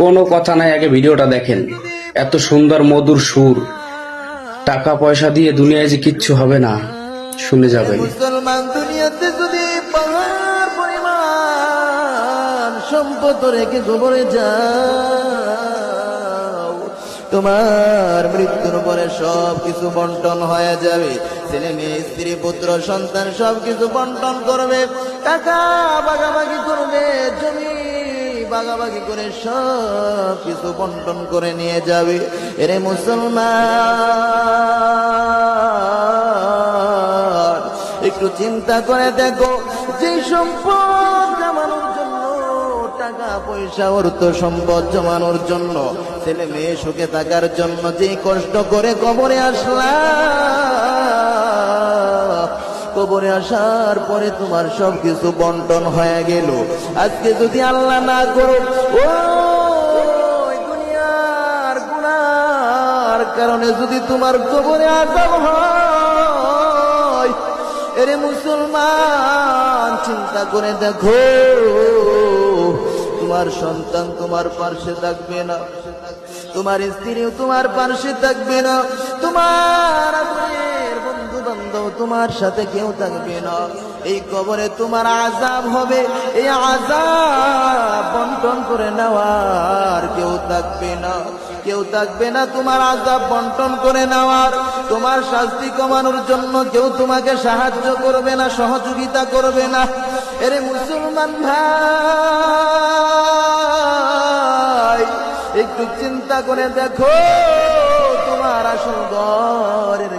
কোনো কথা নাই, আগে ভিডিওটা দেখেন। এত সুন্দর মধুর সুর, টাকা পয়সা দিয়ে দুনিয়ায় যে কিচ্ছু হবে না, শুনে যাবেন। মুসলমান দুনিয়াতে যদি পাহাড় পরিমাণ সম্পদ রেখে কবরে যাও, তোমার মৃত্যুর পরে সব কিছু বন্টন হয়ে যাবে। ছেলে মেয়ে স্ত্রী পুত্র সন্তান সব কিছু বন্টন করবে, টাকা ভাগাভাগি করবে, জমি ভাগাভাগি করে সব কিছু বন্টন করে নিয়ে যাবে। এরে মুসলমান, একটু চিন্তা করে দেখো, যে সম্পদ জমানোর জন্য, টাকা পয়সা অর্থ সম্পদ জমানোর জন্য, ছেলে মেয়ে সুখে থাকার জন্য যে কষ্ট করে কবরে আসলাম, কবরে আসার পরে তোমার সব কিছু বন্টন হয়ে গেল। আজকে যদি আল্লাহ না করো, ও দুনিয়ার গুনার কারণে যদি তোমার কবরে আযাব হয়, এরে মুসলমান চিন্তা করে দেখো, তোমার সন্তান তোমার পাশে থাকবে না, তোমার স্ত্রীও তোমার পাশে থাকবে না, তোমার বন্ধু বান্ধব তোমার সাথে কেউ থাকবে না। এই কবরে তোমার আযাব হবে, এই আযাব বন্টন করে নেওয়ার কেউ থাকবে না, কেউ থাকবে না তোমার আযাব বন্টন করে নেওয়ার। তোমার শাস্তি কমানোর জন্য কেউ তোমাকে সাহায্য করবে না, সহযোগিতা করবে না। এরে মুসলমান ভাই, একটু চিন্তা করে দেখো, তোমার আসল ঘরের